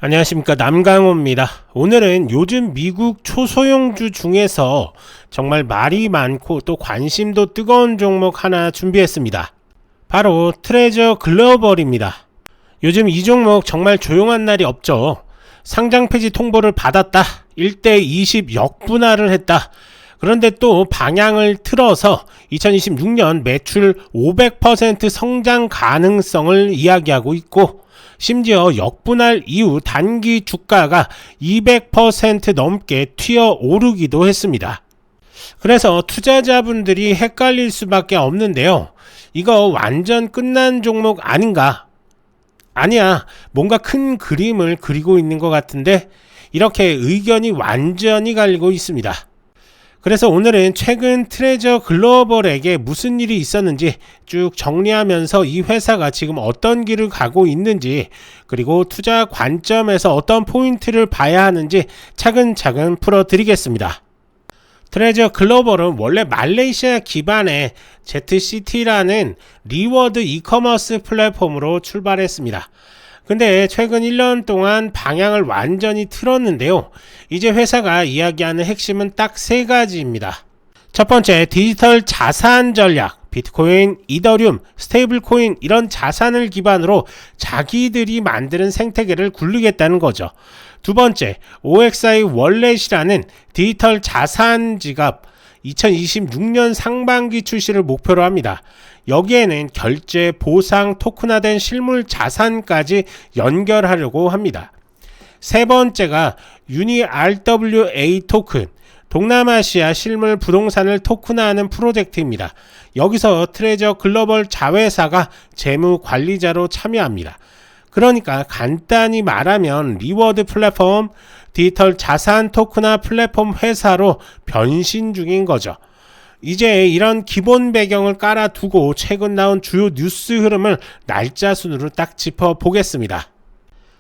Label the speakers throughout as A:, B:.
A: 안녕하십니까, 남강호입니다. 오늘은 요즘 미국 초소형주 중에서 정말 말이 많고 또 관심도 뜨거운 종목 하나 준비했습니다. 바로 트레저 글로벌입니다. 요즘 이 종목 정말 조용한 날이 없죠. 상장 폐지 통보를 받았다, 1대 20 역분할을 했다, 그런데 또 방향을 틀어서 2026년 매출 500% 성장 가능성을 이야기하고 있고, 심지어 역분할 이후 단기 주가가 200% 넘게 튀어 오르기도 했습니다. 그래서 투자자분들이 헷갈릴 수밖에 없는데요. 이거 완전 끝난 종목 아닌가? 아니야, 뭔가 큰 그림을 그리고 있는 것 같은데, 이렇게 의견이 완전히 갈리고 있습니다. 그래서 오늘은 최근 트레저 글로벌에게 무슨 일이 있었는지 쭉 정리하면서 이 회사가 지금 어떤 길을 가고 있는지, 그리고 투자 관점에서 어떤 포인트를 봐야 하는지 차근차근 풀어드리겠습니다. 트레저 글로벌은 원래 말레이시아 기반의 ZCT라는 리워드 이커머스 플랫폼으로 출발했습니다. 근데 최근 1년 동안 방향을 완전히 틀었는데요. 이제 회사가 이야기하는 핵심은 딱 세 가지입니다. 첫 번째, 디지털 자산 전략, 비트코인, 이더리움, 스테이블코인, 이런 자산을 기반으로 자기들이 만드는 생태계를 굴리겠다는 거죠. 두 번째, OXI 월렛이라는 디지털 자산 지갑, 2026년 상반기 출시를 목표로 합니다. 여기에는 결제, 보상, 토큰화된 실물 자산까지 연결하려고 합니다. 세 번째가 유니 RWA 토큰, 동남아시아 실물 부동산을 토큰화하는 프로젝트입니다. 여기서 트레저 글로벌 자회사가 재무 관리자로 참여합니다. 그러니까 간단히 말하면 리워드 플랫폼, 디지털 자산 토큰화 플랫폼 회사로 변신 중인 거죠. 이제 이런 기본 배경을 깔아두고 최근 나온 주요 뉴스 흐름을 날짜 순으로 딱 짚어보겠습니다.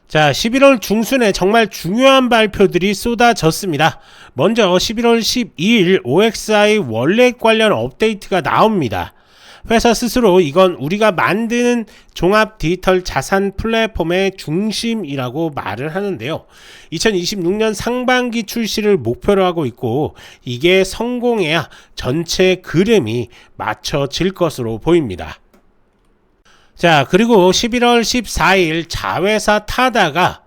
A: 자, 11월 중순에 정말 중요한 발표들이 쏟아졌습니다. 먼저 11월 12일 OXI 월렛 관련 업데이트가 나옵니다. 회사 스스로 이건 우리가 만드는 종합 디지털 자산 플랫폼의 중심이라고 말을 하는데요. 2026년 상반기 출시를 목표로 하고 있고, 이게 성공해야 전체 그림이 맞춰질 것으로 보입니다. 자, 그리고 11월 14일 자회사 타다가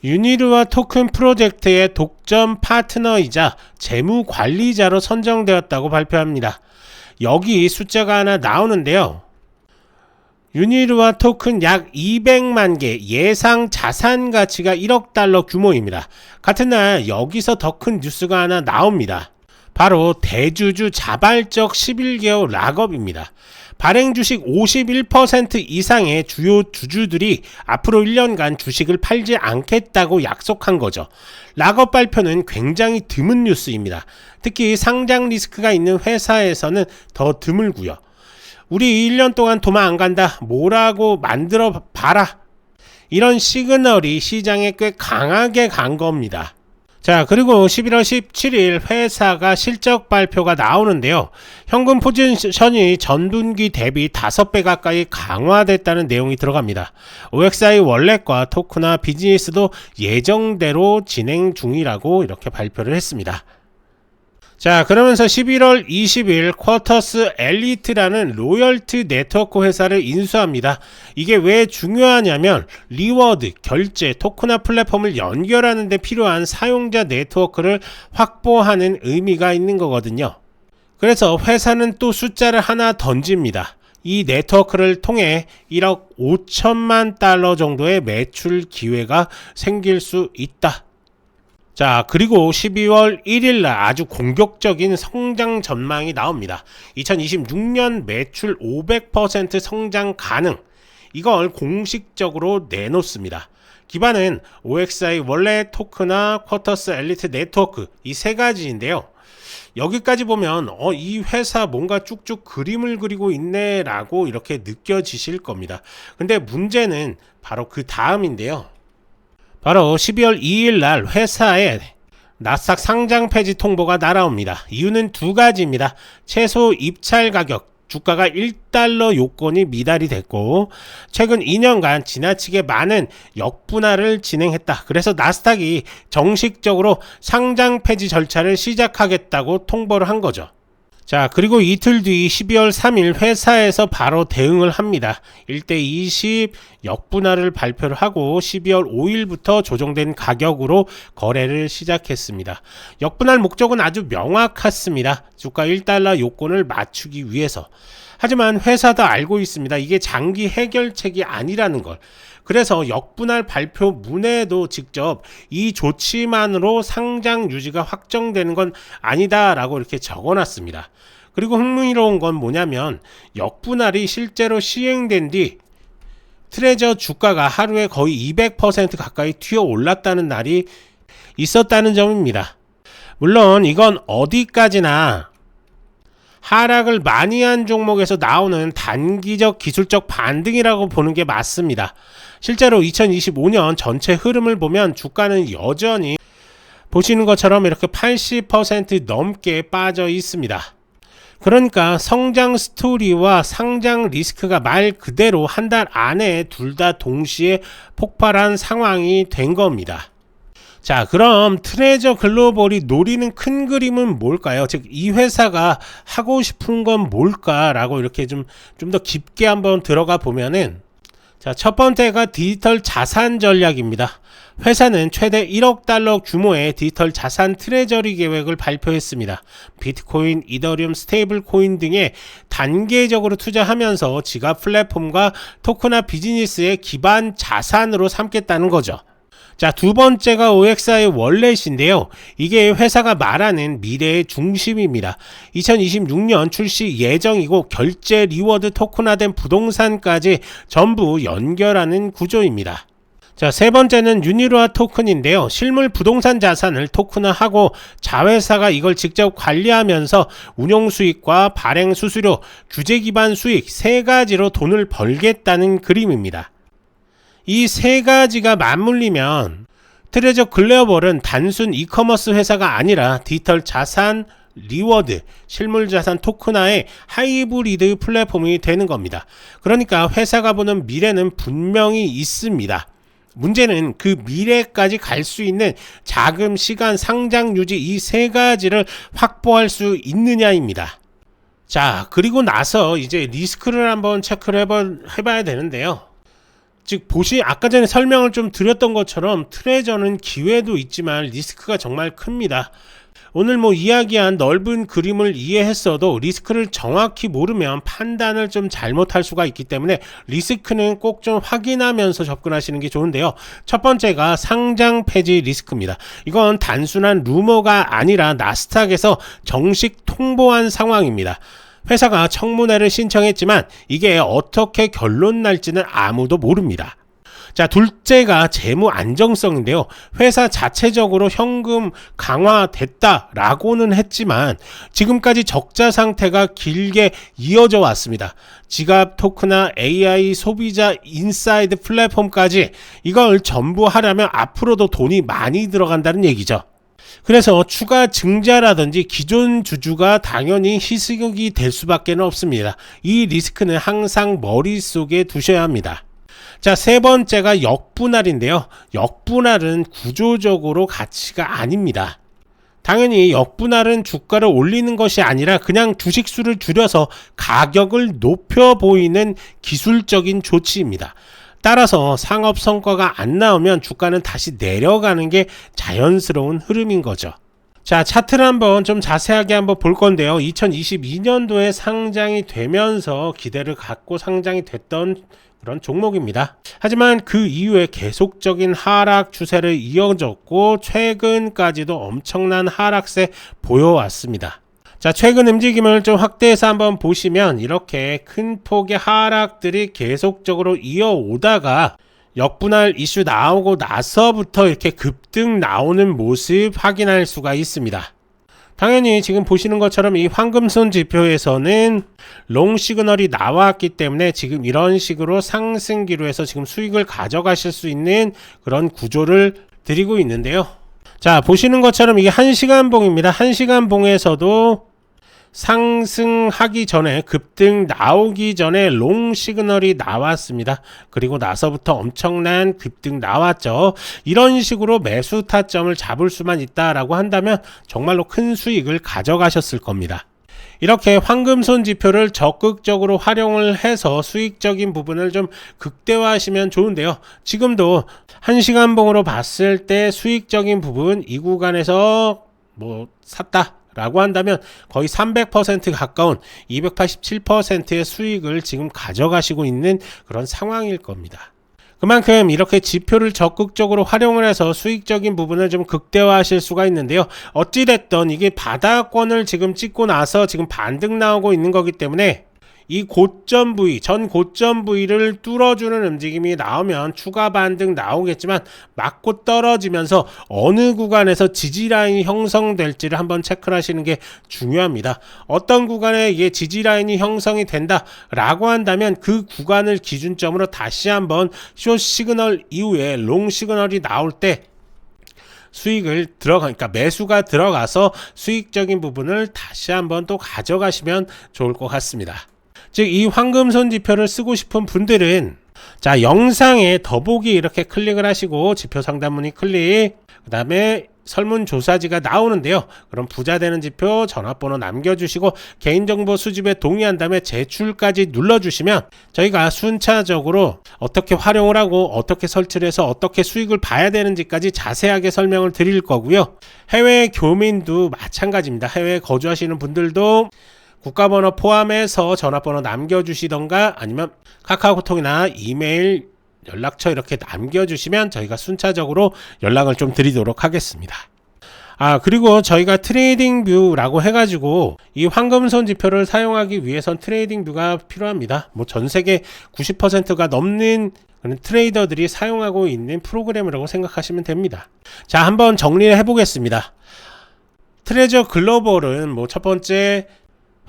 A: 유니르와 토큰 프로젝트의 독점 파트너이자 재무 관리자로 선정되었다고 발표합니다. 여기 숫자가 하나 나오는데요. 유니르와 토큰 약 200만 개, 예상 자산 가치가 1억 달러 규모입니다. 같은 날 여기서 더 큰 뉴스가 하나 나옵니다. 바로 대주주 자발적 11개월 락업입니다. 발행 주식 51% 이상의 주요 주주들이 앞으로 1년간 주식을 팔지 않겠다고 약속한 거죠. 락업 발표는 굉장히 드문 뉴스입니다. 특히 상장 리스크가 있는 회사에서는 더 드물고요. 우리 1년 동안 도망 안 간다, 뭐라고 만들어 봐라, 이런 시그널이 시장에 꽤 강하게 간 겁니다. 자, 그리고 11월 17일 회사가 실적 발표가 나오는데요. 현금 포지션이 전분기 대비 5배 가까이 강화됐다는 내용이 들어갑니다. OXI 월렛과 토큰화 비즈니스도 예정대로 진행 중이라고 이렇게 발표를 했습니다. 자, 그러면서 11월 20일 쿼터스 엘리트라는 로열티 네트워크 회사를 인수합니다. 이게 왜 중요하냐면 리워드, 결제, 토큰화 플랫폼을 연결하는 데 필요한 사용자 네트워크를 확보하는 의미가 있는 거거든요. 그래서 회사는 또 숫자를 하나 던집니다. 이 네트워크를 통해 1억 5천만 달러 정도의 매출 기회가 생길 수 있다. 자, 그리고 12월 1일날 아주 공격적인 성장 전망이 나옵니다. 2026년 매출 500% 성장 가능, 이걸 공식적으로 내놓습니다. 기반은 OXI 월렛, 토큰화, 쿼터스 엘리트 네트워크, 이 세 가지인데요. 여기까지 보면 이 회사 뭔가 쭉쭉 그림을 그리고 있네 라고 이렇게 느껴지실 겁니다. 근데 문제는 바로 그 다음인데요. 바로 12월 2일 날 회사에 나스닥 상장 폐지 통보가 날아옵니다. 이유는 두 가지입니다. 최소 입찰 가격, 주가가 1달러 요건이 미달이 됐고 최근 2년간 지나치게 많은 역분할을 진행했다. 그래서 나스닥이 정식적으로 상장 폐지 절차를 시작하겠다고 통보를 한 거죠. 자, 그리고 이틀 뒤 12월 3일 회사에서 바로 대응을 합니다. 1대20 역분할을 발표를 하고 12월 5일부터 조정된 가격으로 거래를 시작했습니다. 역분할 목적은 아주 명확했습니다. 주가 1달러 요건을 맞추기 위해서. 하지만 회사도 알고 있습니다. 이게 장기 해결책이 아니라는 걸. 그래서 역분할 발표문에도 직접 이 조치만으로 상장 유지가 확정되는 건 아니다 라고 이렇게 적어놨습니다. 그리고 흥미로운 건 뭐냐면 역분할이 실제로 시행된 뒤 트레저 주가가 하루에 거의 200% 가까이 튀어 올랐다는 날이 있었다는 점입니다. 물론 이건 어디까지나 하락을 많이 한 종목에서 나오는 단기적 기술적 반등이라고 보는 게 맞습니다. 실제로 2025년 전체 흐름을 보면 주가는 여전히 보시는 것처럼 이렇게 80% 넘게 빠져 있습니다. 그러니까 성장 스토리와 상장 리스크가 말 그대로 한 달 안에 둘 다 동시에 폭발한 상황이 된 겁니다. 자, 그럼 트레저 글로벌이 노리는 큰 그림은 뭘까요? 즉, 이 회사가 하고 싶은 건 뭘까라고 이렇게 좀 더 깊게 한번 들어가 보면은, 자, 첫 번째가 디지털 자산 전략입니다. 회사는 최대 1억 달러 규모의 디지털 자산 트레저리 계획을 발표했습니다. 비트코인, 이더리움, 스테이블 코인 등에 단계적으로 투자하면서 지갑 플랫폼과 토큰화 비즈니스의 기반 자산으로 삼겠다는 거죠. 자, 두 번째가 OXI의 월렛인데요. 이게 회사가 말하는 미래의 중심입니다. 2026년 출시 예정이고 결제 리워드 토큰화된 부동산까지 전부 연결하는 구조입니다. 자, 세 번째는 유니로아 토큰인데요. 실물 부동산 자산을 토큰화하고 자회사가 이걸 직접 관리하면서 운용 수익과 발행 수수료, 규제 기반 수익 세 가지로 돈을 벌겠다는 그림입니다. 이 세 가지가 맞물리면 트레저 글로벌은 단순 이커머스 회사가 아니라 디지털 자산 리워드, 실물 자산 토큰화의 하이브리드 플랫폼이 되는 겁니다. 그러니까 회사가 보는 미래는 분명히 있습니다. 문제는 그 미래까지 갈 수 있는 자금, 시간, 상장 유지 이 세 가지를 확보할 수 있느냐입니다. 자, 그리고 나서 이제 리스크를 한번 체크를 해봐야 되는데요. 즉 아까 전에 설명을 좀 드렸던 것처럼 트레저는 기회도 있지만 리스크가 정말 큽니다. 오늘 이야기한 넓은 그림을 이해했어도 리스크를 정확히 모르면 판단을 좀 잘못할 수가 있기 때문에 리스크는 꼭 좀 확인하면서 접근하시는 게 좋은데요. 첫 번째가 상장 폐지 리스크입니다. 이건 단순한 루머가 아니라 나스닥에서 정식 통보한 상황입니다. 회사가 청문회를 신청했지만 이게 어떻게 결론 날지는 아무도 모릅니다. 자, 둘째가 재무 안정성인데요. 회사 자체적으로 현금 강화됐다라고는 했지만 지금까지 적자 상태가 길게 이어져 왔습니다. 지갑 토큰화 AI 소비자 인사이드 플랫폼까지 이걸 전부 하려면 앞으로도 돈이 많이 들어간다는 얘기죠. 그래서 추가 증자라든지 기존 주주가 당연히 희석이 될 수밖에 없습니다. 이 리스크는 항상 머릿속에 두셔야 합니다. 자, 세 번째가 역분할인데요. 역분할은 구조적으로 가치가 아닙니다. 당연히 역분할은 주가를 올리는 것이 아니라 그냥 주식수를 줄여서 가격을 높여 보이는 기술적인 조치입니다. 따라서 상업 성과가 안 나오면 주가는 다시 내려가는 게 자연스러운 흐름인 거죠. 자, 차트를 한번 좀 자세하게 한번 볼 건데요. 2022년도에 상장이 되면서 기대를 갖고 상장이 됐던 그런 종목입니다. 하지만 그 이후에 계속적인 하락 추세를 이어졌고 최근까지도 엄청난 하락세 보여왔습니다. 자, 최근 움직임을 좀 확대해서 한번 보시면 이렇게 큰 폭의 하락들이 계속적으로 이어오다가 역분할 이슈 나오고 나서부터 이렇게 급등 나오는 모습 확인할 수가 있습니다. 당연히 지금 보시는 것처럼 이 황금손 지표에서는 롱 시그널이 나왔기 때문에 지금 이런 식으로 상승기로 해서 지금 수익을 가져가실 수 있는 그런 구조를 드리고 있는데요. 자, 보시는 것처럼 이게 1시간 봉입니다. 1시간 봉에서도 상승하기 전에 급등 나오기 전에 롱 시그널이 나왔습니다. 그리고 나서부터 엄청난 급등 나왔죠. 이런 식으로 매수 타점을 잡을 수만 있다라고 한다면 정말로 큰 수익을 가져가셨을 겁니다. 이렇게 황금손 지표를 적극적으로 활용을 해서 수익적인 부분을 좀 극대화하시면 좋은데요. 지금도 1시간봉으로 봤을 때 수익적인 부분 이 구간에서 샀다 라고 한다면 거의 300% 가까운 287%의 수익을 지금 가져가시고 있는 그런 상황일 겁니다. 그만큼 이렇게 지표를 적극적으로 활용을 해서 수익적인 부분을 좀 극대화하실 수가 있는데요. 어찌됐든 이게 바닥권을 지금 찍고 나서 지금 반등 나오고 있는 거기 때문에 이 고점 부위, 전 고점 부위를 뚫어주는 움직임이 나오면 추가 반등 나오겠지만 맞고 떨어지면서 어느 구간에서 지지라인이 형성될지를 한번 체크를 하시는 게 중요합니다. 어떤 구간에 이게 지지라인이 형성이 된다 라고 한다면 그 구간을 기준점으로 다시 한번 숏 시그널 이후에 롱 시그널이 나올 때 그러니까 매수가 들어가서 수익적인 부분을 다시 한번 또 가져가시면 좋을 것 같습니다. 즉 이 황금손 지표를 쓰고 싶은 분들은 자, 영상에 더보기 이렇게 클릭을 하시고 지표 상단문의 클릭, 그 다음에 설문조사지가 나오는데요. 그럼 부자 되는 지표 전화번호 남겨주시고 개인정보 수집에 동의한 다음에 제출까지 눌러주시면 저희가 순차적으로 어떻게 활용을 하고 어떻게 설치를 해서 어떻게 수익을 봐야 되는지까지 자세하게 설명을 드릴 거고요. 해외 교민도 마찬가지입니다. 해외에 거주하시는 분들도 국가번호 포함해서 전화번호 남겨주시던가 아니면 카카오톡이나 이메일 연락처 이렇게 남겨주시면 저희가 순차적으로 연락을 좀 드리도록 하겠습니다. 그리고 저희가 트레이딩 뷰라고 해가지고 이 황금손 지표를 사용하기 위해선 트레이딩 뷰가 필요합니다. 전 세계 90%가 넘는 트레이더들이 사용하고 있는 프로그램이라고 생각하시면 됩니다. 자, 한번 정리를 해보겠습니다. 트레저 글로벌은 첫 번째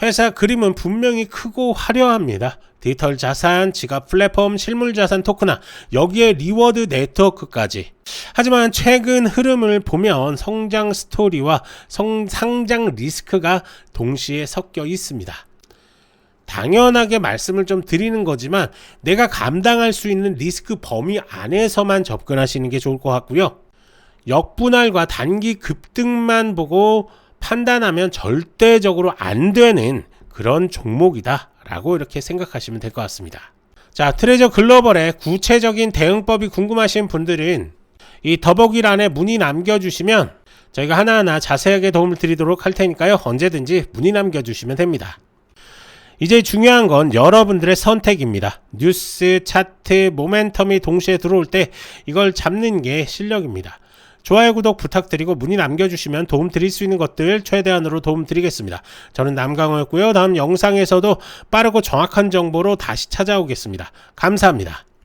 A: 회사 그림은 분명히 크고 화려합니다. 디지털 자산, 지갑 플랫폼, 실물 자산 토크나 여기에 리워드 네트워크까지. 하지만 최근 흐름을 보면 성장 스토리와 상장 리스크가 동시에 섞여 있습니다. 당연하게 말씀을 좀 드리는 거지만 내가 감당할 수 있는 리스크 범위 안에서만 접근하시는 게 좋을 것 같고요. 역분할과 단기 급등만 보고 판단하면 절대적으로 안 되는 그런 종목이다 라고 이렇게 생각하시면 될 것 같습니다. 자, 트레저 글로벌의 구체적인 대응법이 궁금하신 분들은 이 더보기란에 문의 남겨주시면 저희가 하나하나 자세하게 도움을 드리도록 할 테니까요. 언제든지 문의 남겨주시면 됩니다. 이제 중요한 건 여러분들의 선택입니다. 뉴스, 차트, 모멘텀이 동시에 들어올 때 이걸 잡는 게 실력입니다. 좋아요, 구독 부탁드리고 문의 남겨주시면 도움 드릴 수 있는 것들 최대한으로 도움 드리겠습니다. 저는 남강호였고요. 다음 영상에서도 빠르고 정확한 정보로 다시 찾아오겠습니다. 감사합니다.